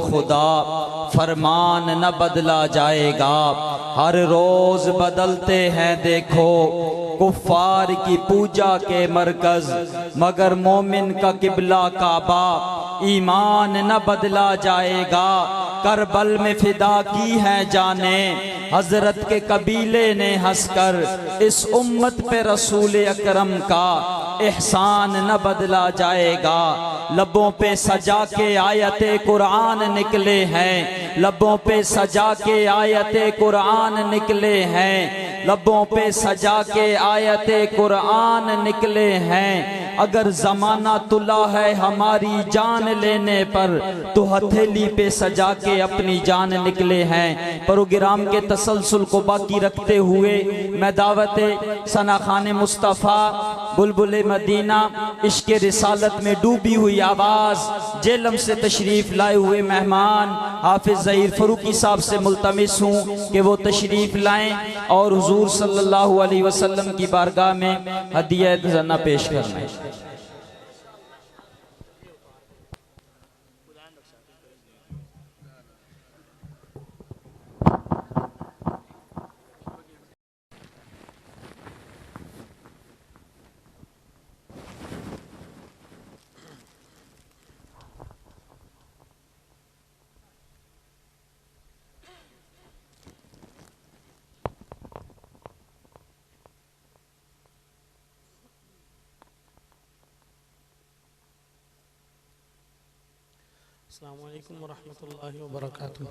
خدا فرمان نہ بدلا جائے گا، ہر روز بدلتے ہیں دیکھو کفار کی پوجا کے مرکز، مگر مومن کا قبلہ کعبہ، ایمان نہ بدلا جائے گا۔ کربل میں فدا کی ہیں جانیں حضرت کے قبیلے نے ہنس کر، اس امت پہ رسول اکرم کا احسان نہ بدلا جائے گا۔ لبوں پہ سجا کے آیت قرآن نکلے ہیں، لبوں پہ سجا کے آیت قرآن نکلے ہیں، لبوں پہ سجا کے آیت قرآن نکلے ہیں۔ اگر زمانہ تلا ہے ہماری جان لینے پر، تو ہتھیلی پہ سجا کے اپنی جان نکلے ہیں۔ پروگرام کے تسلسل کو باقی رکھتے ہوئے میں دعوت ثنا خان مصطفیٰ بلبل مدینہ عشق رسالت میں ڈوبی ہوئی آواز جیلم سے تشریف لائے ہوئے مہمان حافظ ظہیر فروقی صاحب سے ملتمس ہوں کہ وہ تشریف لائیں اور حضور صلی اللہ علیہ وسلم کی بارگاہ میں ہدیہ خزانہ پیش کرنا ہے۔ السلام علیکم ورحمۃ اللہ وبرکاتہ۔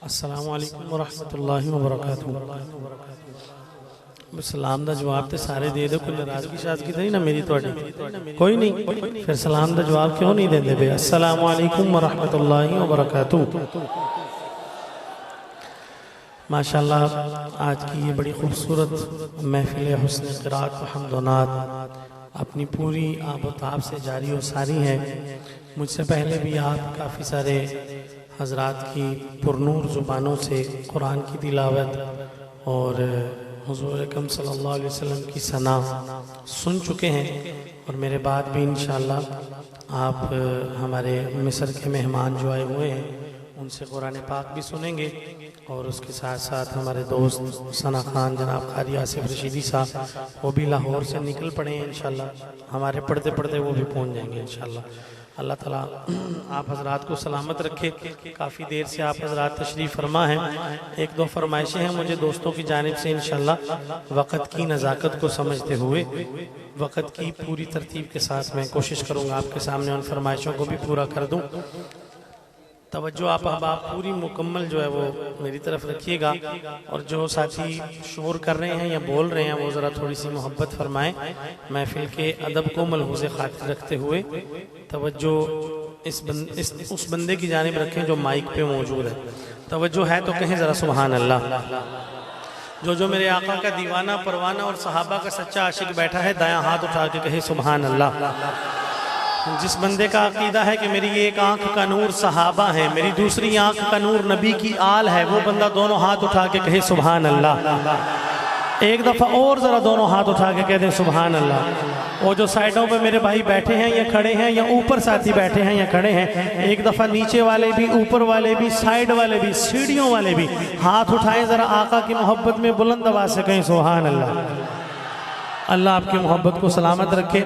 السلام علیکم ورحمۃ اللہ وبرکاتہ۔ سلام دا جواب تے سارے دے دے، کوئی ناراضگی شازگی نہیں نا میری توڑی؟ کوئی نہیں، پھر سلام دا جواب کیوں نہیں دے دے بے؟ السلام علیکم ورحمۃ اللہ وبرکاتہ۔ ماشاءاللہ آج کی یہ بڑی خوبصورت محفل حسن قرات و حمد و نعت اپنی پوری آب و تاب سے جاری و ساری ہے۔ مجھ سے پہلے بھی آپ کافی سارے حضرات کی پرنور زبانوں سے قرآن کی تلاوت اور حضور اکرم صلی اللہ علیہ وسلم کی ثنا سن چکے ہیں، اور میرے بعد بھی انشاءاللہ آپ ہمارے مصر کے مہمان جو آئے ہوئے ہیں ان سے قرآن پاک بھی سنیں گے، اور اس کے ساتھ ساتھ ہمارے دوست ثنا خان جناب قاری آصف رشیدی صاحب وہ بھی لاہور سے نکل پڑے ہیں انشاءاللہ، ہمارے پڑھتے پڑھتے وہ بھی پہنچ جائیں گے انشاءاللہ۔ اللہ تعالیٰ آپ حضرات کو سلامت رکھے۔ کافی دیر سے آپ حضرات تشریف فرما ہیں، ایک دو فرمائشیں ہیں مجھے دوستوں کی جانب سے انشاءاللہ، وقت کی نزاکت کو سمجھتے ہوئے وقت کی پوری ترتیب کے ساتھ میں کوشش کروں گا آپ کے سامنے ان فرمائشوں کو بھی پورا کر دوں۔ توجہ آپ پوری مکمل جو ہے وہ میری طرف رکھیے گا، اور جو ساتھی شور کر رہے ہیں یا بول رہے ہیں وہ ذرا تھوڑی سی محبت فرمائیں، محفل کے ادب کو ملحوظ خاطر رکھتے ہوئے توجہ اس بندے کی جانب رکھیں جو مائک پہ موجود ہے۔ توجہ ہے تو کہیں ذرا سبحان اللہ۔ جو میرے آقا کا دیوانہ پروانہ اور صحابہ کا سچا عاشق بیٹھا ہے دایاں ہاتھ اٹھا کے کہے سبحان اللہ۔ جس بندے کا عقیدہ ہے کہ میری ایک آنکھ کا نور صحابہ ہے، میری دوسری آنکھ کا نور نبی کی آل ہے، وہ بندہ دونوں ہاتھ اٹھا کے کہے سبحان اللہ۔ ایک دفعہ اور ذرا دونوں ہاتھ اٹھا کے کہہ دیں سبحان اللہ۔ وہ جو سائیڈوں پہ میرے بھائی بیٹھے ہیں یا کھڑے ہیں، یا اوپر ساتھی بیٹھے ہیں یا کھڑے ہیں، ایک دفعہ نیچے والے بھی، اوپر والے بھی، سائیڈ والے بھی، سیڑھیوں والے بھی ہاتھ اٹھائیں ذرا آقا کی محبت میں بلند آواز سے کہیں سبحان اللہ۔ اللہ آپ کی محبت کو سلامت رکھے۔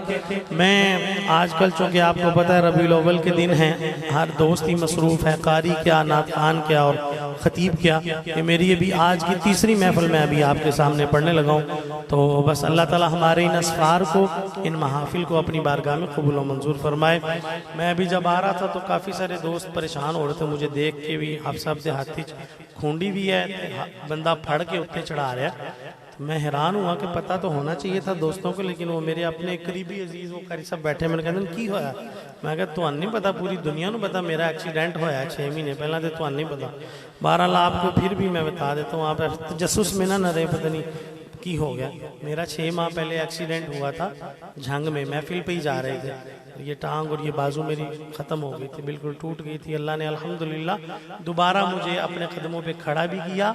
میں آج کل چونکہ آپ کو پتہ ہے ربیع الاول کے دن ہیں، ہر دوست ہی مصروف ہے، قاری کیا، نعت خوان کیا اور خطیب کیا، کہ میری ابھی آج کی تیسری محفل میں ابھی آپ کے سامنے پڑھنے لگا ہوں، تو بس اللہ تعالیٰ ہمارے ان اسفار کو، ان محافل کو اپنی بارگاہ میں قبول و منظور فرمائے۔ میں ابھی جب آ رہا تھا تو کافی سارے دوست پریشان ہو رہے تھے مجھے دیکھ کے بھی، آپ صاحب سے ہاتھی کھونڈی بھی ہے، بندہ پھڑ کے اتنے چڑھا رہا ہے۔ میں حیران ہوا کہ پتہ تو ہونا چاہیے تھا دوستوں کو، لیکن وہ میرے اپنے قریبی عزیز وہ قاری صاحب بیٹھے، میں نے کہا کی ہویا؟ میں کہا تو نہیں پتا، پوری دنیا نو پتا میرا ایکسیڈنٹ ہویا 6 مہینے پہلا، تے تو نہیں پتا۔ بہرحال آپ کو پھر بھی میں بتا دیتا ہوں، آپ تجسس میں نہ رہے، پتہ نہیں کی ہو گیا۔ میرا 6 ماہ پہلے ایکسیڈنٹ ہوا تھا جھنگ میں، محفل پہ ہی جا رہے تھے، یہ ٹانگ اور یہ بازو میری ختم ہو گئی تھی، بالکل ٹوٹ گئی تھی۔ اللہ نے الحمدللہ دوبارہ مجھے اپنے قدموں پہ کھڑا بھی کیا،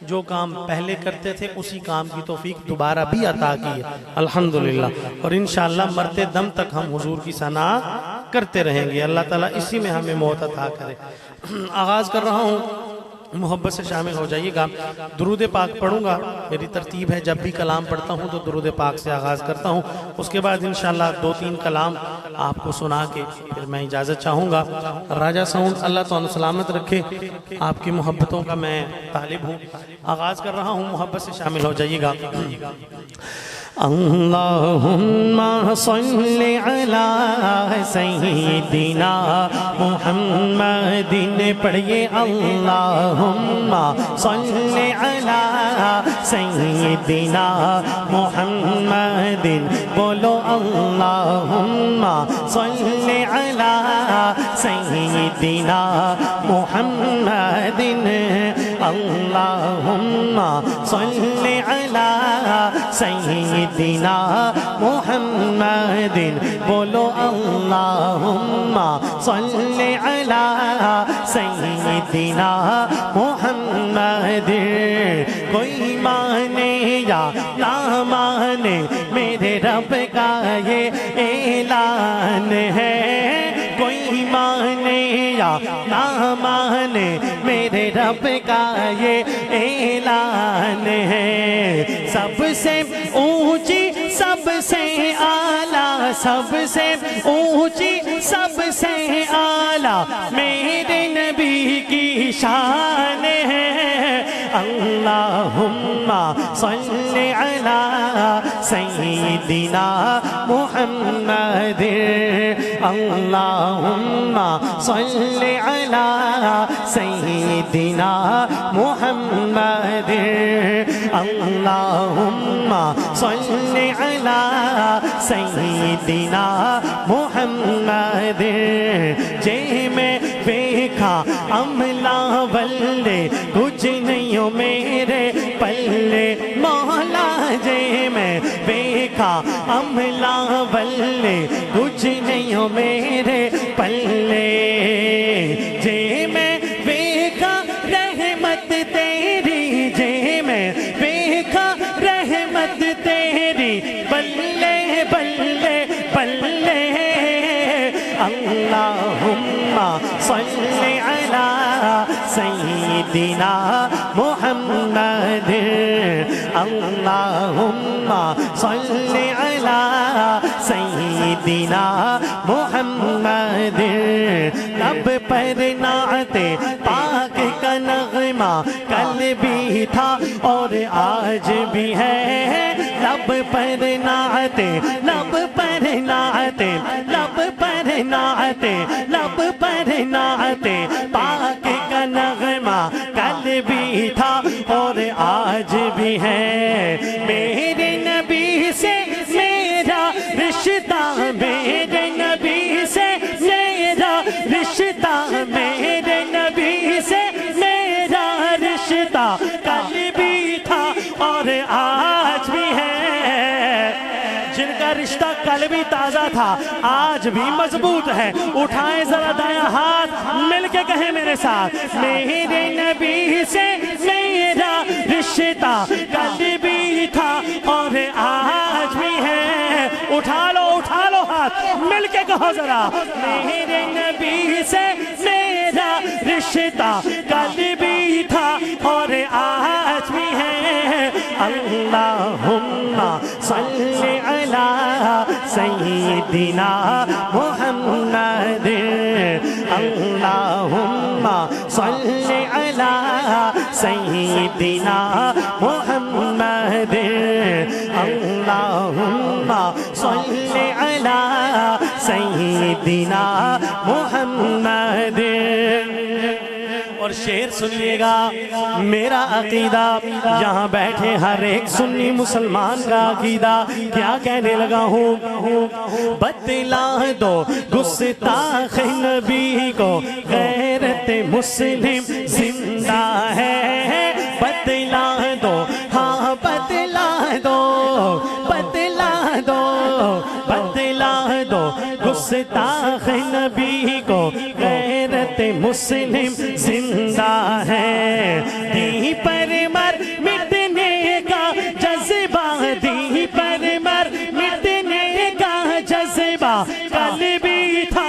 جو کام پہلے کرتے تھے اسی کام کی توفیق دوبارہ بھی عطا کی ہے الحمدللہ، اور انشاءاللہ مرتے دم تک ہم حضور کی ثنا کرتے رہیں گے. اللہ تعالیٰ اسی میں ہمیں موت عطا کرے. آغاز کر رہا ہوں, محبت سے شامل ہو جائیے گا. درود پاک پڑھوں گا, میری ترتیب ہے جب بھی کلام پڑھتا ہوں تو درود پاک سے آغاز کرتا ہوں. اس کے بعد انشاءاللہ 2-3 کلام آپ کو سنا کے پھر میں اجازت چاہوں گا. راجہ ساؤنڈ اللہ تعالیٰ سلامت رکھے, آپ کی محبتوں کا میں طالب ہوں. آغاز کر رہا ہوں, محبت سے شامل ہو جائیے گا. اللہم صلی علی سیدنا محمد, پڑھیے اللہم صلی علی سیدنا محمد, بولو اللہم صلی علی سیدنا محمد, اللہم صلی علی سیدنا محمد, بولو اللہم صلی علی سیدنا محمد. کوئی مانے یا نہ مانے میرے رب کا یہ اعلان ہے, کوئی مانے یا نہ مانے میرے رب کا یہ اعلان ہے. سب سے اونچی سب سے اعلیٰ, سب سے اونچی سب سے اعلیٰ میرے نبی کی شان ہے. اللہم صلی علی سیدنا محمد, اللہم صلی علی سیدنا محمد, اللہم صلی علی سیدنا محمد. جے میں ویکھا عملہ ولے کچھ نہیں ہو میرے پلے مولا, جے میں ویکھا عملہ ولے کچھ نہیں ہو میرے پلے, جے میں ویکھا رحمت تیری, جے میں ویکھا رحمت تیری, بلے بلے بلے. اللہم صلی علی سیدنا محمد, اللہم صلی علی سیدنا محمد. لب پر نعت پاک کا نغمہ کل بھی تھا اور آج بھی ہے, لب پر نعت, لب پر نعت, لب پر نعت, لب پر نعت پاک کا نغمہ کل بھی تھا اور آج بھی ہے. میرے نبی سے میرا رشتہ, میرے نبی سے میرا رشتہ, میرے نبی سے میرا رشتہ کل بھی تھا اور آج بھی ہے. جن کا رشتہ کل بھی تازہ تھا آج بھی مضبوط ہے, اٹھائیں ذرا دایاں ہاتھ, مل کے کہیں میرے ساتھ, میرے نبی سے میرا رشتہ کل بھی تھا اور آج بھی ہے. اٹھا لو ہاتھ, مل کے کہو ذرا, میرے نبی سے میرا رشتہ کل بھی تھا اور آج بھی ہے. اللہم صلی علی سیدنا محمد, اللہم صلی علی سیدنا محمد, اللہم صلی علی سیدنا محمد. اور شعر سنیے گا, میرا عقیدہ یہاں بیٹھے ہر ایک سنی مسلمان کا عقیدہ کیا کہنے لگا ہوں, بتلا دو گستاخ نبی کو غیرت مسلم زندہ ہے, بتلا دو, ہاں بتلا دو, بتلا دو, بتلا دو گستاخ نبی کو غیرت مسلم زندہ ہے. دین پر مر مٹنے کا جذبہ, دین پر مر مٹنے کا جذبہ کل بھی تھا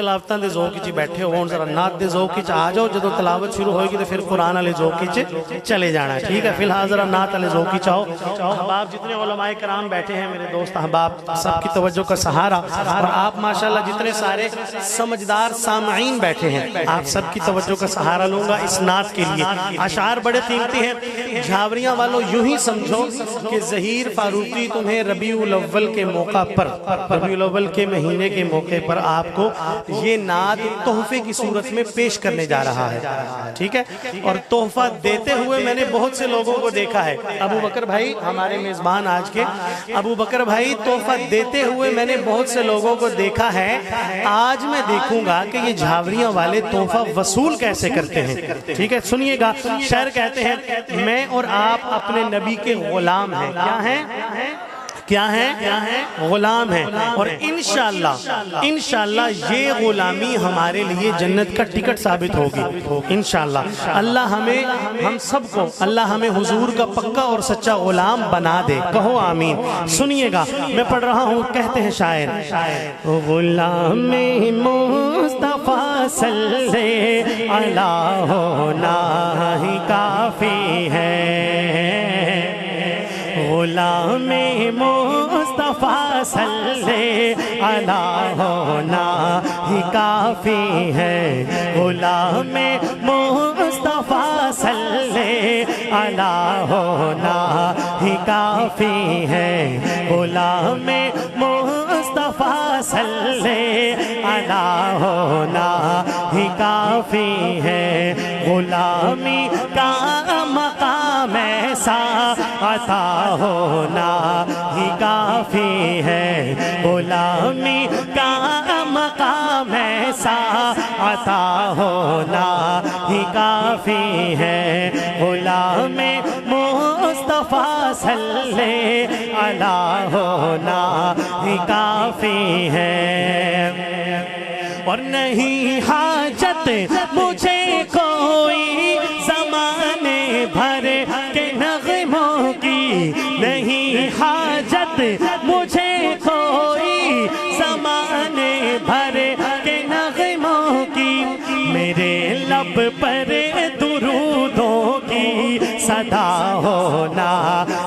تلاوتاں دے ذوق وچ بیٹھے ہو ذرا نعت دے ذوق وچ آ جاؤ جدوں تلاوت شروع ہوئے گی تو پھر قرآن والے ذوق وچ چلے جانا ہے ٹھیک ہے فی الحال ذرا نعت والے ذوق وچ آؤ احباب جتنے علماء کرام بیٹھے ہیں میرے دوست احباب سب کی توجہ کا سہارا اور آپ ماشاءاللہ جتنے سارے سمجھدار سامعین بیٹھے ہیں آپ سب کی توجہ کا سہارا لوں گا اس نعت کے لیے اشعار بڑے قیمتی ہیں جھاوریاں والوں یوں ہی سمجھو کہ ظہیر فاروقی تمہیں ربیع الاول کے موقع پر ربیع الاول کے مہینے کے موقع پر آپ کو یہ نعت تحفے کی صورت میں پیش کرنے جا رہا ہے ٹھیک ہے اور تحفہ دیتے ہوئے میں نے بہت سے لوگوں کو دیکھا ہے ابو بکر بھائی ہمارے میزبان آج کے ابو بکر بھائی تحفہ دیتے ہوئے میں نے بہت سے لوگوں کو دیکھا ہے آج میں دیکھوں گا کہ یہ جھاوریاں والے تحفہ وصول کیسے کرتے ہیں ٹھیک ہے سنیے گا شاعر کہتے ہیں میں اور آپ اپنے نبی کے غلام ہیں کیا ہیں غلام ہیں اور انشاءاللہ یہ غلامی ہمارے لیے جنت کا ٹکٹ ثابت ہوگی انشاءاللہ اللہ ہمیں ہم سب کو اللہ ہمیں حضور کا پکا اور سچا غلام بنا دے کہو آمین سنیے گا میں پڑھ رہا ہوں کہتے ہیں شاعر غلام مصطفیٰ صلی اللہ ہونا ہی کافی ہے غلام مصطفیٰ صلی اللہ ہونا ہی کافی ہے غلام مصطفیٰ صلی اللہ ہونا ہی کافی ہے غلام مصطفیٰ صلی اللہ ہونا ہی کافی ہے غلامی کا مقام ایسا عطا ہونا ہی کافی ہے غلامی کا مقام ایسا عطا ہونا ہی کافی ہے غلام مصطفیٰ صلی اللہ ہونا ہی کافی ہے اور نہیں حاجت مجھے کوئی زمانے بھر کے نغموں کی نہیں حاجت مجھے کوئی زمانے بھر کے نغموں کی میرے لب پر درودوں کی صدا ہونا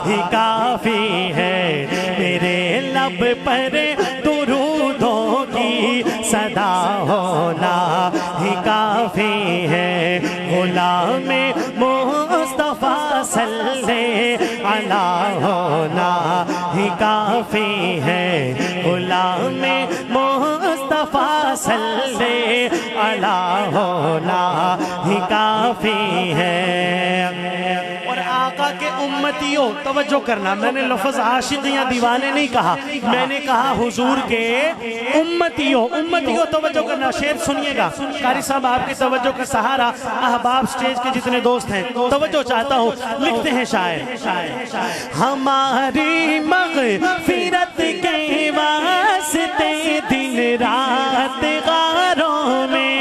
ہی کافی ہے میرے لب پر درودوں کی صدا ہونا ہی کافی ہے غلام مصطفیٰ صلی اللہ ہونا ہی کافی ہے غلام مصطفیٰ صلی اللہ ہونا ہی کافی ہے اور آقا کے امتیوں توجہ کرنا میں نے لفظ عاشقیاں دیوانے نہیں کہا میں نے کہا حضور کے امتیوں توجہ کرنا شعر سنیے گا قاری صاحب آپ کی توجہ کا سہارا احباب سٹیج کے جتنے دوست ہیں توجہ چاہتا ہوں لکھتے ہیں شاعر ہماری مغفرت کے واسطے دن رات غاروں میں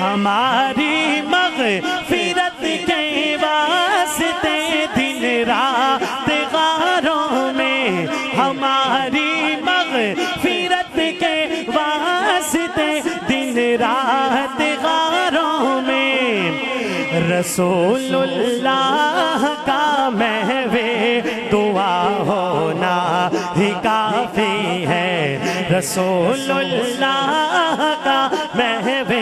ہماری مغفرت کے واسطے دن رات غاروں میں ہماری مغفرت کے واسطے دن رات غاروں میں رسول اللہ کا محو دعا ہونا ہی کافی ہے رسول اللہ کا محو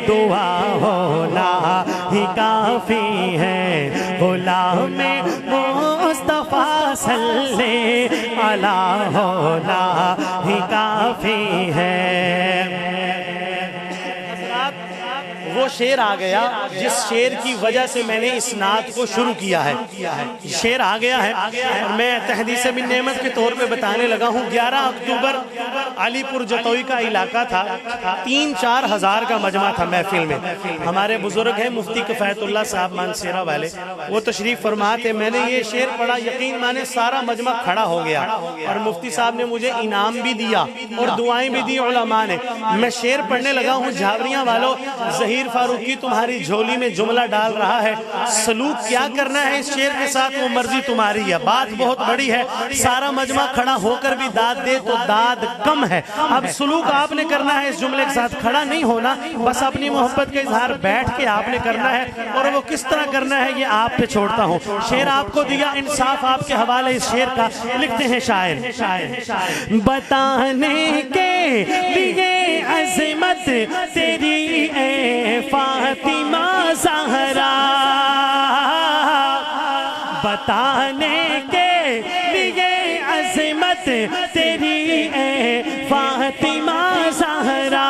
دعا ہونا ہی کافی ہے غلام مصطفیٰ صلی اللہ ہونا ہی کافی ہے وہ شعر آ گیا جس شعر کی وجہ سے میں نے اس نعت کو شروع کیا ہے شعر آ گیا ہے اور میں تحدیث بن نعمت کے طور پہ بتانے لگا ہوں 11 اکتوبر علی پور جتوئی کا علاقہ تھا 3-4 ہزار کا مجمع تھا محفل میں ہمارے بزرگ ہیں مفتی کفایت اللہ صاحب مانسیرہ والے وہ تشریف فرما تھے میں نے یہ شعر پڑھا یقین مانے سارا مجمع کھڑا ہو گیا اور مفتی صاحب نے مجھے انعام بھی دیا اور دعائیں بھی دی علماء نے میں شعر پڑھنے لگا ہوں جھاوریاں والوں ظہیر فاروقی تمہاری جھولی میں جملہ ڈال رہا ہے، سلوک کیا کرنا ہے اس شعر کے ساتھ وہ مرضی تمہاری ہے۔ بات بہت بڑی ہے، سارا مجمع کھڑا ہو کر بھی داد دے تو داد کم ہے۔ اب سلوک آپ نے کرنا ہے اس جملے کے ساتھ، کھڑا نہیں ہونا، بس اپنی محبت کا اظہار بیٹھ کے آپ نے کرنا ہے، اور وہ کس طرح کرنا ہے یہ آپ پہ چھوڑتا ہوں۔ شعر آپ کو دیا، انصاف آپ کے حوالے اس شعر کا۔ لکھتے ہیں شاعر، بتانے کے لیے عظمت تیری اے فاطمہ زہرا، بتانے کے لیے عظمت تیری اے فاطمہ زہرا،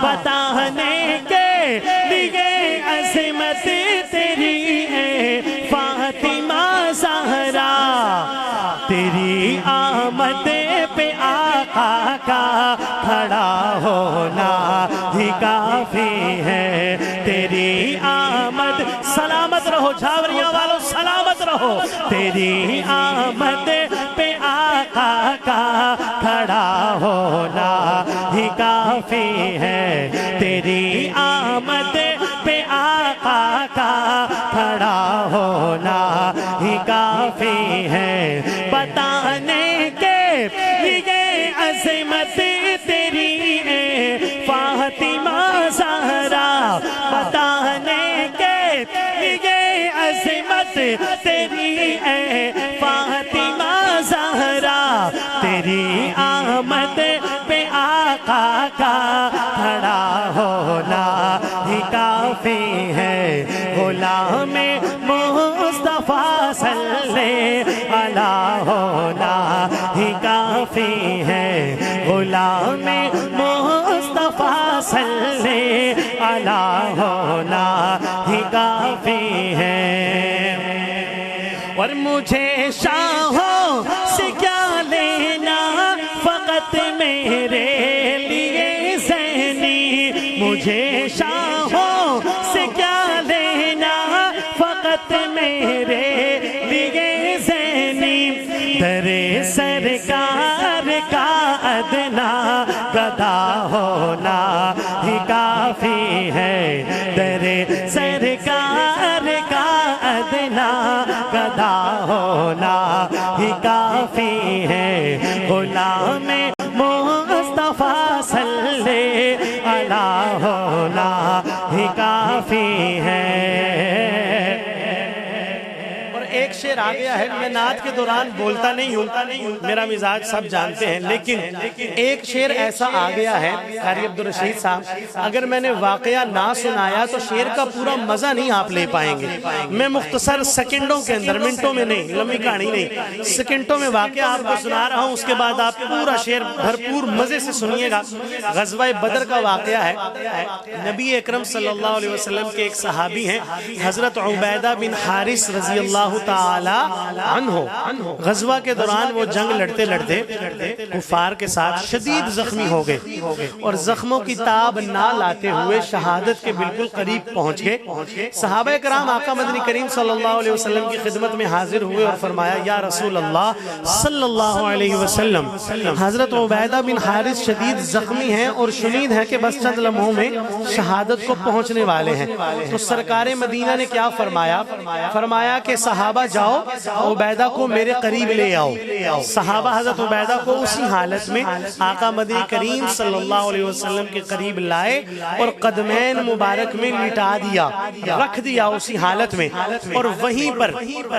بتانے کے لیے عظمت تیری اے فاطمہ زہرا، تیری آمد پہ آقا کا کھڑا ہونا ہی کافی ہے، تیری آمد، سلامت رہو جھاوریاں والوں، سلامت رہو، تیری آمد پہ آقا کا کھڑا ہونا ہی کافی ہے، تیری آمد پہ آقا کا کھڑا ہونا ہی کافی ہے، بتانے کے لیے عظمت تیری اے فاطمہ زہرا، بتانے کے لیے عظمت تیری اے فاطمہ زہرا، تیری آمد پہ آقا کا کھڑا ہونا ہی کافی ہے، غلام مصطفیٰ صلی اللہ ہونا ہی کافی ہے، غلام مصطفیٰ صلی اللہ ہونا ہی کافی ہے، اور مجھے شاہوں سے کیا لینا فقط میرے لیے زینی، مجھے شاہوں سے کیا لینا فقط میرے لیے زینی، در سرکار کا ادنا گدا ہونا ہی کافی ہے، در سرکار کا ادنا گدا ہونا ہی کافی ہے، غلام مصطفیٰ صلی اللہ ہونا ہی کافی ہے۔ ایک شعر آ گیا ہے، میں نعت کے دوران بولتا نہیں ہوں، میرا مزاج سب جانتے ہیں، لیکن ایک شعر ایسا آ گیا ہے قاری عبدالرشید صاحب، اگر میں نے واقعہ نہ سنایا تو شعر کا پورا مزہ نہیں آپ لے پائیں گے۔ میں مختصر سیکنڈوں کے اندر، منٹوں میں نہیں، لمبی کہانی نہیں، سیکنڈوں میں واقعہ آپ کو سنا رہا ہوں، اس کے بعد آپ پورا شعر بھرپور مزے سے سنیے گا۔ غزوہ بدر کا واقعہ ہے، نبی اکرم صلی اللہ علیہ وسلم کے ایک صحابی ہیں حضرت عبیدہ بن حارث رضی اللہ تعالی عنہ، غزوہ کے دوران وہ جنگ لڑتے لڑتے کفار کے ساتھ شدید زخمی ہو گئے، اور زخموں کی تاب نہ لاتے ہوئے شہادت کے بالکل قریب پہنچ گئے۔ صحابہ کرام آقا مدنی کریم صلی اللہ علیہ وسلم کی خدمت میں حاضر ہوئے اور فرمایا، یا رسول اللہ صلی اللہ علیہ وسلم، حضرت عبیدہ بن حارث شدید زخمی ہیں اور شنید ہیں کہ بس چند لمحوں میں شہادت کو پہنچنے والے ہیں۔ تو سرکار مدینہ نے کیا فرمایا؟ فرمایا کہ صحابہ جاؤ عبیدہ کو میرے قریب لے آؤ۔ صحابہ حضرت عبیدہ کو اسی حالت میں آقا مدنی کریم صلی اللہ علیہ وسلم کے قریب لائے اور قدمین مبارک میں لٹا دیا، رکھ دیا اسی حالت میں، اور وہیں پر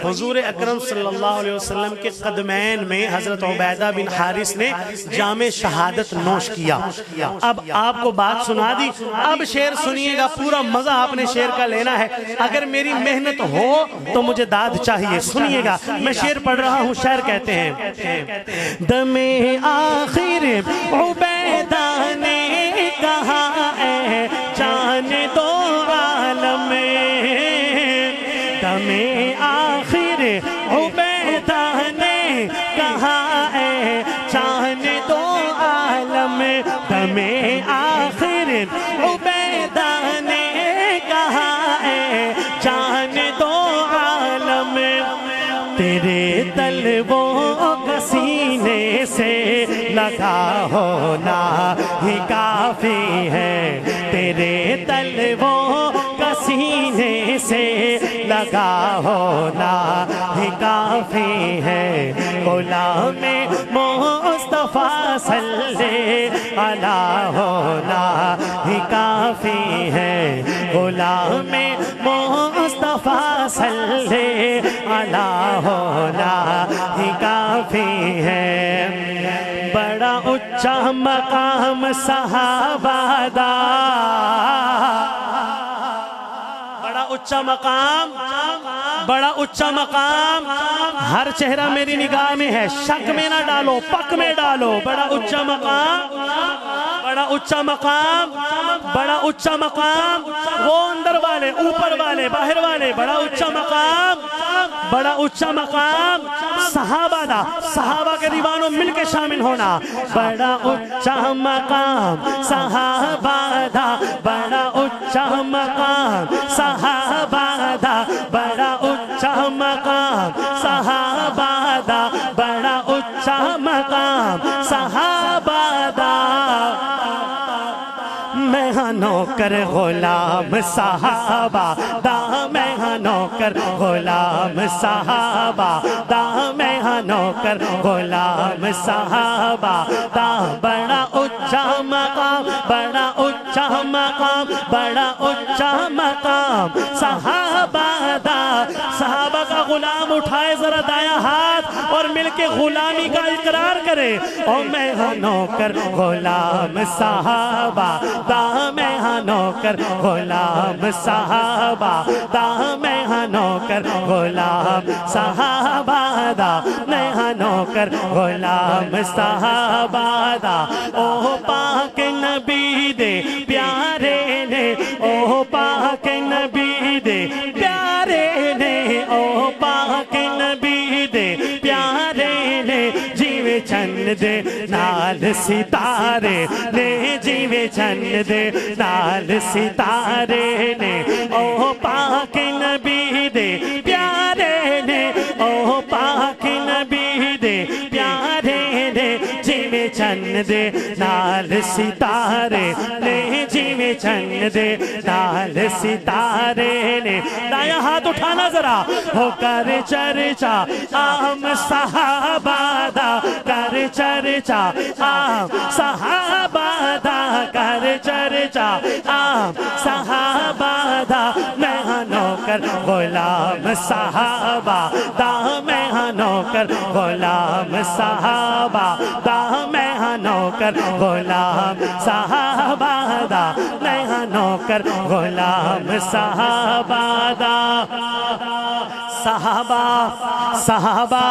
حضور اکرم صلی اللہ علیہ وسلم کے قدمین میں حضرت عبیدہ بن حارث نے جام شہادت نوش کیا۔ اب آپ کو بات سنا دی، اب شعر سنیے گا، پورا مزہ آپ نے شعر کا لینا ہے۔ اگر میری محنت ہو تو مجھے داد چاہیے، سنیے گا، میں شعر پڑھ رہا ہوں۔ شعر کہتے ہیں، دم آخر عبیدہ نے کہا اے جان دو عالم، دم آخر عبیدہ نے کہا اے جان دو عالم، دم آخر عبیدہ نے کہا اے جان دو عالم، تیرے طلبوں کا سینے سے لگا ہونا ہی کافی ہے، میرے تلووں کا سینے سے لگا ہونا ہی کافی ہے غلام مصطفیٰ صلی علیہ ہونا ہی کافی ہے غلام مصطفیٰ صلی علیہ ہونا ہی کافی ہے بڑا اونچا مقام صحابہ دا بڑا اونچا مقام بڑا اونچا مقام ہر چہرہ میری نگاہ میں ہے شک میں نہ ڈالو پک میں ڈالو بڑا اونچا مقام بڑا اونچا مقام بڑا اونچا مقام وہ اندر والے اوپر والے باہر والے بڑا اونچا مقام بڑا اونچا مقام صحابہ دا صحابہ کے دیوانوں مل کے شامل ہونا بڑا اونچا مقام صحابہ دا بڑا اونچا مقام صحابہ دا بڑا اونچا مقام صحابہ دا بڑا اونچا مقام صحابہ دا میں ہاں نوکر غلام صحابہ دا میں ہاں نوکر غلام صحابہ دا میں ہاں نوکر غلام صحابہ دا بڑا اونچا مقام بڑا اونچا مقام بڑا اونچا مقام صحابہ دا صحابہ کا غلام اٹھائے ذرا دایاں ہاتھ اور مل کے غلامی کا اقرار کرے اور میں ہاں نوکر غلام صحابہ دا میں ہاں نوکر غلام صحابہ دا میں ہاں نوکر غلام صحابہ دا میں ہاں نوکر غلام صحابہ دا او پاک نبی دے پیارے نے او پاک نبی دے پیارے نے او پاک نبی دے پیارے نے جیوے چند دے نال ستارے نے جیوے چند دے نال ستارے نے او پاک نبی دے پیارے نے او پاک نبی دے پیارے نے جیوے چند دے نال ستارے نے جیوے چند دے نال ستارے نے دایاں ہاتھ اٹھانا ذرا ہو کر چرچا عام صحابہ دا کر چرچا عام صحابہ دا کر چرچا عام صحابہ دا میں ہاں نوکر غلام صحابہ دا میں ہاں نوکر غلام صحابہ دا میں ہاں نوکر غلام صحابہ دا میں ہاں نوکر غلام صحابہ دا صحابہ صحابہ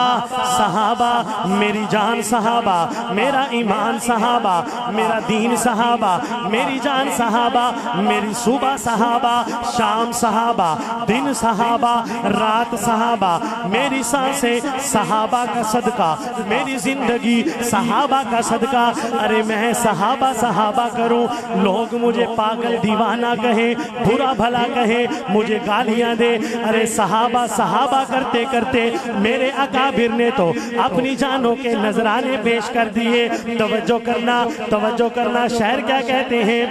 صحابہ میری جان صحابہ میرا ایمان صحابہ میرا دین صحابہ میری جان صحابہ میری صبح صحابہ شام صحابہ دن صحابہ رات صحابہ میری سانسیں صحابہ کا صدقہ میری زندگی صحابہ کا صدقہ ارے میں صحابہ صحابہ کروں لوگ مجھے پاگل دیوانہ کہیں برا بھلا کہیں مجھے گالیاں دے ارے صحابہ صحابہ کرتے کرتے میرے اکابر نے تو اپنی جانوں کے نذرانے پیش کر دیے توجہ کرنا شعر کیا کہتے ہیں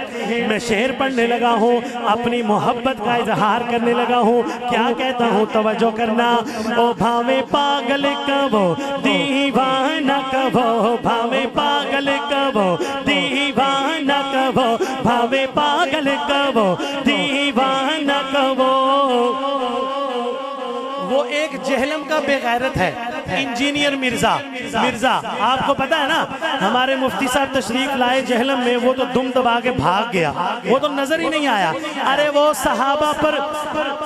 میں شعر پڑھنے لگا ہوں اپنی محبت کا اظہار کرنے لگا ہوں کیا کہتا ہوں توجہ کرنا او بھاوے پاگل کبو دیوانہ کبو بھاوے پاگل کبو دیوانہ کبو بھاوے پاگل کبو دیوانہ کبو وہ ایک جہلم کا بے غیرت ہے انجینئر مرزا آپ کو پتا ہے نا ہمارے مفتی صاحب تشریف لائے جہلم میں وہ تو دم دبا کے بھاگ گیا وہ تو نظر ہی نہیں آیا ارے وہ صحابہ پر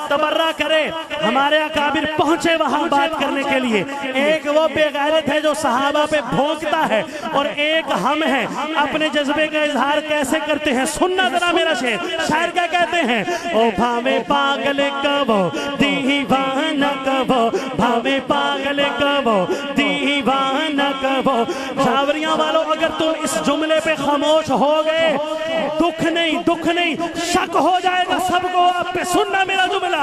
تبرہ کرے ہمارے اکابر پہنچے وہاں بات کرنے کے لیے ایک وہ بے غیرت ہے جو صحابہ پہ بھونکتا ہے اور ایک ہم ہیں اپنے جذبے کا اظہار کیسے کرتے ہیں سننا ذرا میرا شعر کیا کہتے ہیں او بھاوے پاگل کبو دیوانہ کبو بھاوے پاگل کبو دیوانہ کبو جاوریاں والوں اگر تم اس جملے پہ خاموش ہو گئے دکھ نہیں شک ہو جائے گا سب کو آپ پہ سننا میرا جملہ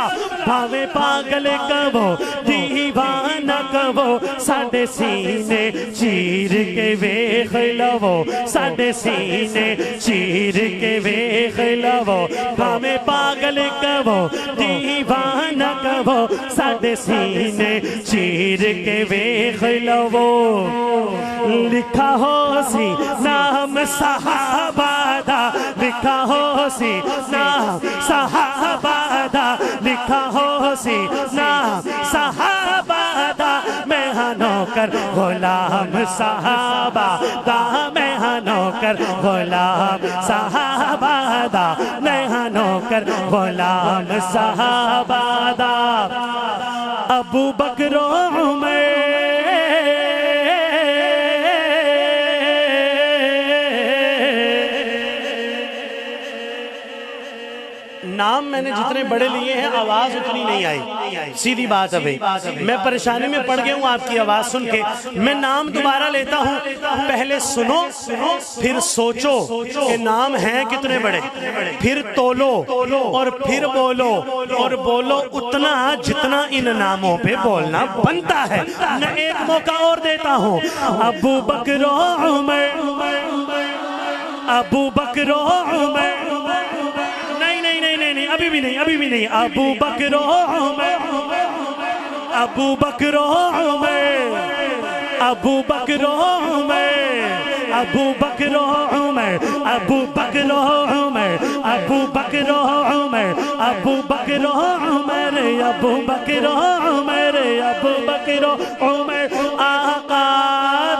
بھاوے پاگل کہو دیوانہ کہو ساڈے سینے چیر کے ویکھ لو ساڈے سینے چیر کے ویکھ لو بھاوے پاگل کہو دیوانہ کہو ساڈے سینے چیر کے ویکھ لو لکھا ہو سی نام صحابہ دا لکھا ہو سی نام صحابہ دا لکھا ہو سی نام صحابہ دا میں ہاں نوکر غلام صحابہ دا میں ہاں نوکر غلام صحابہ دا میں ہاں نوکر غلام صحابہ دا ابو بکر و عمر نام میں نے جتنے بڑے لیے ہیں آواز اتنی نہیں آئی سیدھی بات ہے بھئی میں پریشانی میں پڑ گیا ہوں آپ کی آواز سن کے میں نام دوبارہ لیتا ہوں پہلے سنو پھر سوچو کہ نام ہیں کتنے بڑے پھر تولو اور پھر بولو اور بولو اتنا جتنا ان ناموں پہ بولنا بنتا ہے میں ایک موقع اور دیتا ہوں ابو بکر و عمر ابو بکر و عمر ابھی بھی نہیں ابو بکر و عمر ابو بکر و عمر ابو بکر و عمر ابو بکر و عمر ابو بکر و عمر ابو بکر و عمر ابو بکر و عمر ابو بکر و عمر ابو بکر و عمر آقا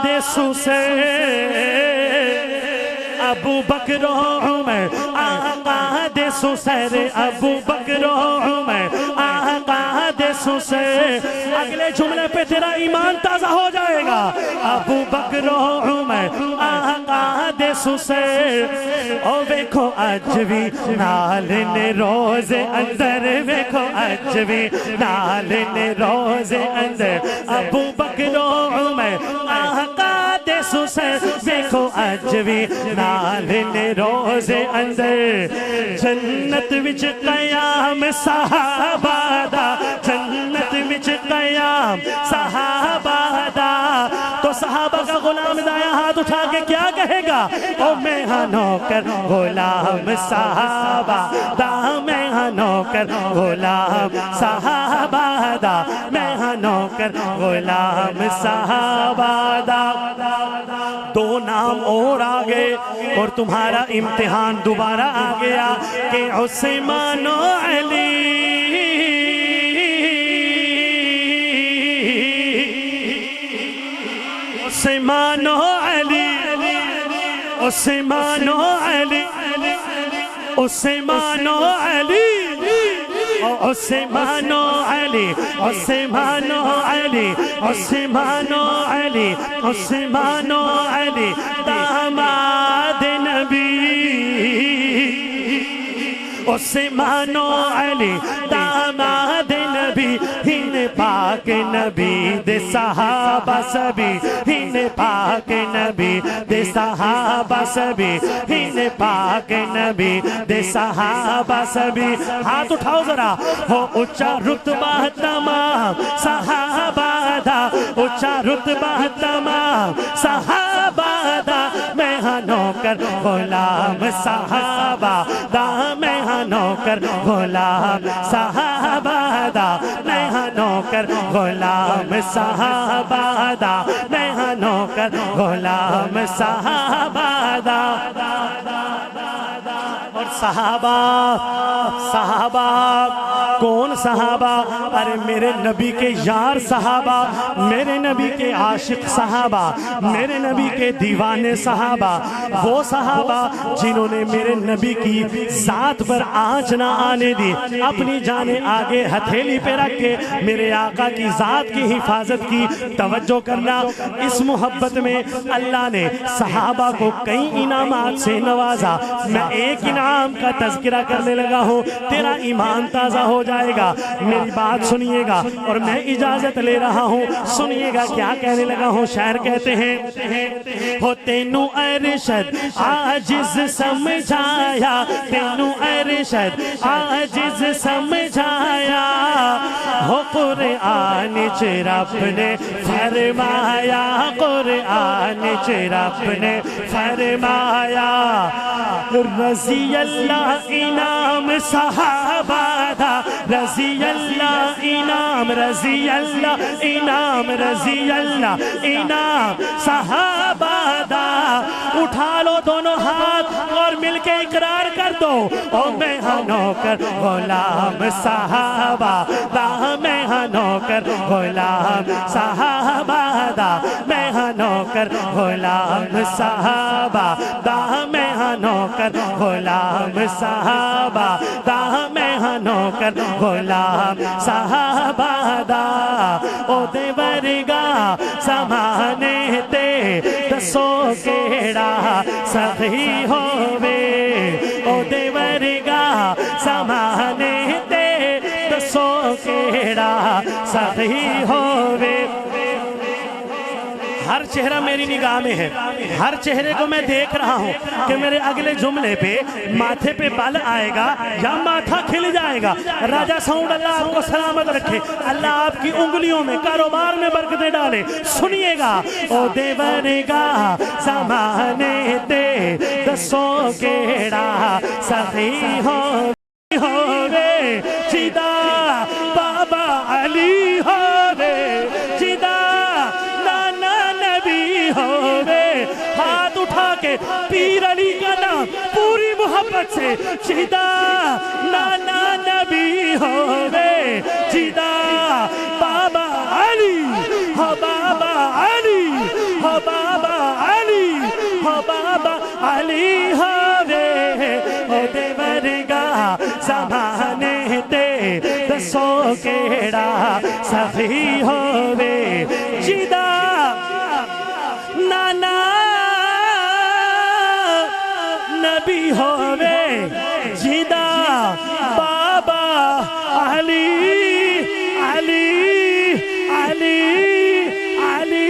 دے سوسے ابو بکر و عمر آقا دے سوسر ابو بکر و عمر آقا دے سوسر اگلے جملے پہ تیرا ایمان تازہ ہو جائے گا ابو بکر و عمر آقا دے سوسر او ویکھو اج بھی نال نے روز اندر ویکھو اج بھی نال نے روز اندر ابو بکر و عمر آقا دے سوسر ویکھو اج بھی نال نے روز اندر جنت وچ قیام صحابہ دا جنت وچ قیام صحابہ دا تو صحابہ کا غلام دایا ہاتھ اٹھا کے کیا کہے گا او میں ہاں نوکر غلام صحابہ دا میں ہاں نوکر غلام صحابہ دا میں ہاں نوکر غلام صحابہ دا دو نام اور آگے اور تمہارا امتحان دوبارہ آ گیا کہ عثمان و علی عثمان و علی عثمان و علی عثمان و علی عثمان و علی عثمان و علی عثمان و علی عثمان و علی داماد نبی عثمان و علی داماد نبی ہن پاک نبی دے صحابہ سبھی ہن پاک نبی دے صحابہ سبھی ہن پاک نبی دے صحابہ سبھی ہاتھ اٹھاؤ ذرا ہو اچھا رتبہ تمام صحابہ دا اچھا رتبہ تمام صحابہ دا میں ہاں نوکر غلام صحابہ دا میں ہاں نوکر غلام صحابہ دا میں ہاں نوکر غلام صحابہ دا میں ہاں نوکر غلام صحابہ دا اور صحابہ صحابہ کون صحابہ ارے میرے نبی کے یار صحابہ میرے نبی کے عاشق صحابہ میرے نبی کے دیوانے صحابہ وہ صحابہ جنہوں نے میرے نبی کی ذات پر آنچ نہ آنے دی اپنی جانیں آگے ہتھیلی پہ رکھ کے میرے آقا کی ذات کی حفاظت کی توجہ کرنا اس محبت میں اللہ نے صحابہ کو کئی انعامات سے نوازا میں ایک انعام امام کا تذکرہ کرنے لگا ہوں، تیرا ایمان تازہ ہو جائے گا۔ میری بات سنیے گا اور میں اجازت لے رہا ہوں، سنیے گا کیا کہنے لگا ہوں۔ شاعر کہتے ہیں ہو تینوں ارشد عاجز سمجھایا، تینوں ارشد عاجز سمجھایا، ہو قرآن چ رب نے فرمایا، قرآن چ رب نے فرمایا، رضی اللہ انعام صحابہ دا، رضی اللہ انعام، رضی اللہ انعام، رضی اللہ انعام صحابہ دا۔ اٹھا لو دونوں ہاتھ اور مل کے اقرار کر دو، او میں ہاں نوکر غلام صحابہ دا، میں ہاں نوکر غلام صحابہ دا، میں ہاں نوکر غلام صحابہ دا، میں ہاں نوکر غلام صحابہ دا، میں ہاں نوکر غلام صحابہ دا۔ او دے ورگا زمانے تے دسو کیڑا سخی ہووے، او دے ورگا زمانے تے دسو کیڑا سخی ہووے۔ ہر چہرہ میری نگاہ میں ہے، ہر چہرے کو میں دیکھ رہا ہوں کہ میرے اگلے جملے پہ ماتھے پہ بال آئے گا یا ماتھا کھل جائے گا۔ راجہ ساؤنڈ اللہ آپ کو سلامت رکھے، اللہ آپ کی انگلیوں میں کاروبار میں برکتیں ڈالے۔ سنیے گا او دے ورگا زمانے تے دسو کیڑا سخی ہووے، جدا بابا علی ہووے، جدا ہووے۔ ہاتھ اٹھا کے پیر علی کا نام پوری محبت سے، جدا نانا نبی ہووے، جدا بابا علی ہو، بابا علی ہو، بابا علی ہو، بابا علی ہووے۔ او دے ورگا زمانے تے دسو کیڑا سخی ہووے، جدا نانا نبی ہووے، جدا بابا علی علی علی علی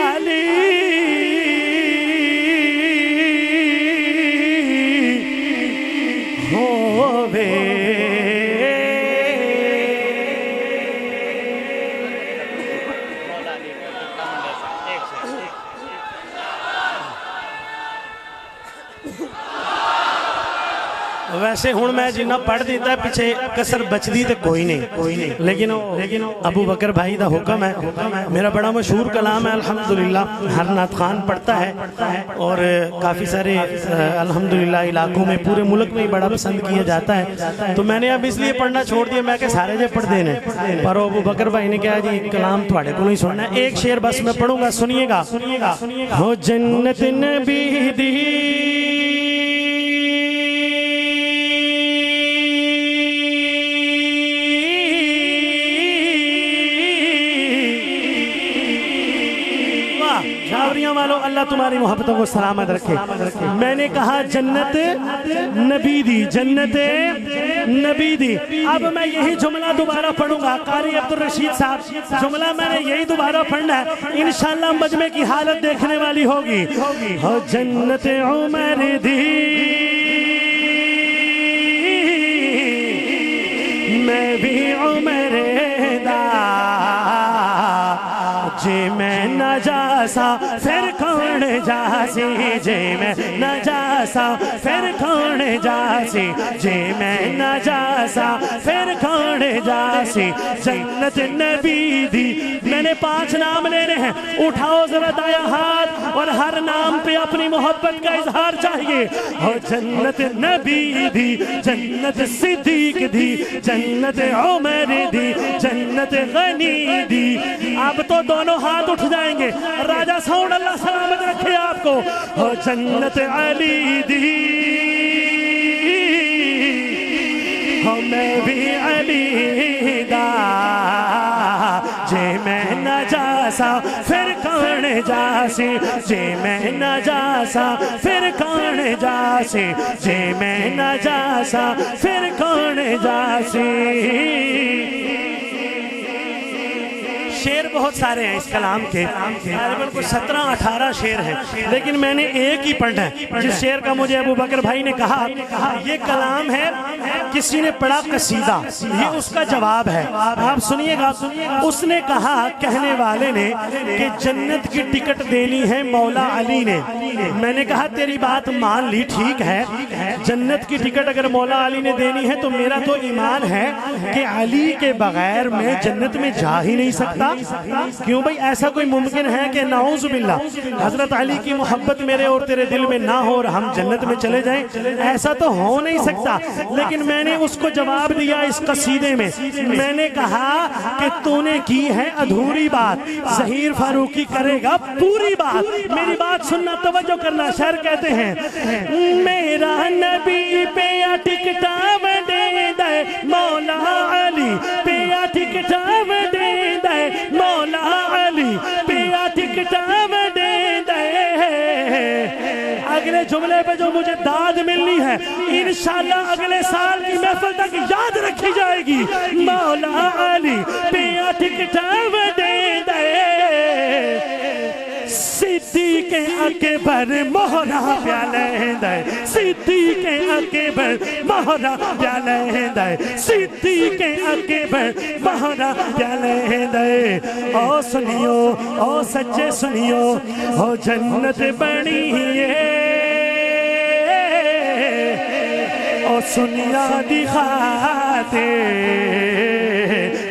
علی ہووے۔ ویسے ہوں میں جنہ پڑھ دیتا ہے پیچھے کسر بچ دی تے کوئی نہیں، لیکن ابو بکر بھائی دا حکم ہے۔ میرا بڑا مشہور کلام ہے الحمدللہ، ہر نعت خان پڑھتا ہے اور کافی سارے الحمدللہ علاقوں میں پورے ملک میں بڑا پسند کیا جاتا ہے، تو میں نے اب اس لیے پڑھنا چھوڑ دیا، میں کہ سارے جے پڑھ دینے، پر ابو بکر بھائی نے کہا جی کلام تھوڑے کو نہیں سننا ہے، ایک شعر بس میں پڑھوں گا، سنیے گا۔ ہو جنت نبی دی والو، اللہ تمہاری محبتوں کو سلامت رکھے۔ میں نے کہا جنت نبی دی، جنت نبی دی۔ اب میں یہی جملہ دوبارہ پڑھوں گا، قاری عبدالرشید صاحب جملہ میں نے یہی دوبارہ پڑھنا ہے، انشاءاللہ مجمع کی حالت دیکھنے والی ہوگی۔ ہو جنت عمر دی میں بھی عمر دا، جے میں نہ جاسا پھر کون جاسی، جے میں نہ جاسا پھر کون جاسی، جے میں نہ جاسا پھر کون جاسی۔ جنت نبی دی، میں نے 5 نام لینے ہیں، اٹھاؤ ذرا دایاں ہاتھ اور ہر نام پہ اپنی محبت کا اظہار چاہیے۔ ہو جنت نبی دی، جنت صدیق دی، جنت عمر دی، جنت غنی دی۔ اب تو دونوں ہاتھ اٹھ جائیں گے، راجہ ساؤنڈ اللہ سلامت رکھے آپ کو۔ ہو جنت علی دی، ہو میں بھی علی دا، جے میں نہ جا جاسا پھر کون جاسی جے میں نہ جاسا پھر کون جاسی جے میں نہ جاسا پھر کون جاسی شعر بہت سارے ہیں اس کلام کے، تقریباً کوئی 17-18 شعر ہیں، لیکن میں نے ایک ہی پڑھا ہے جس شعر کا مجھے ابو بکر بھائی نے کہا یہ کلام ہے، کسی نے پڑھا قصیدہ، یہ اس کا جواب ہے، آپ سنیے گا۔ اس نے کہا کہنے والے نے کہ جنت کی ٹکٹ دینی ہے مولا علی نے۔ میں نے کہا تیری بات مان لی، ٹھیک ہے، جنت کی ٹکٹ اگر مولا علی نے دینی ہے تو میرا تو ایمان ہے کہ علی کے بغیر میں جنت میں جا ہی نہیں سکتا۔ کیوں بھئی ایسا کوئی ممکن ہے کہ نعوذ باللہ حضرت علی کی محبت میرے اور تیرے دل میں نہ ہو اور ہم جنت میں چلے جائیں؟ ایسا تو ہو نہیں سکتا۔ لیکن میں نے اس کو جواب دیا اس قصیدے میں، میں نے کہا کہ تو نے کی ہے ادھوری بات، ظہیر فاروقی کرے گا پوری بات۔ میری بات سننا، توجہ کرنا، شعر کہتے ہیں میرا نبی پیا ٹکٹا دے دے مولا علی، پیا ٹکٹا دے دے مولا علی، پیا ٹکٹا دے دے۔ اگلے جملے پہ جو مجھے داد ملنی ہے انشاءاللہ اگلے سال کی محفل تک یاد رکھی جائے گی، مولا علی پیا ٹکٹا دے دے۔ صدیق اکبر مہرہ پیالے دے، صدیق اکبر مہرہ پیالے دے، صدیق اکبر مہرہ پیالے دے۔ او سنیو، او سچے سنیو، او جنت بنی ہے، او سنیا دکھاتے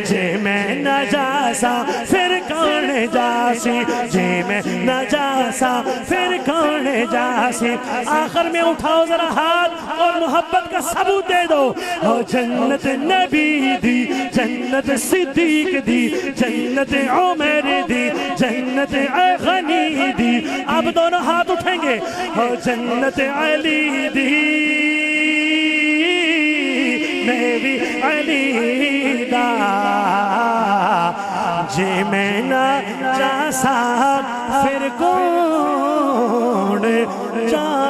جے میں نہ جاسا پھر کون جاسی، جے میں نہ جاسا پھر کون جاسی۔ آخر میں اٹھاؤ ذرا ہاتھ اور محبت کا ثبوت دے دو۔ او جنت نبی دی، جنت صدیق دی، جنت عمر دی، جنت غنی دی۔ اب دونوں ہاتھ اٹھیں گے۔ او جنت علی دی، میری علی دا، جے میں نہ جاسا پھر کون جاسی۔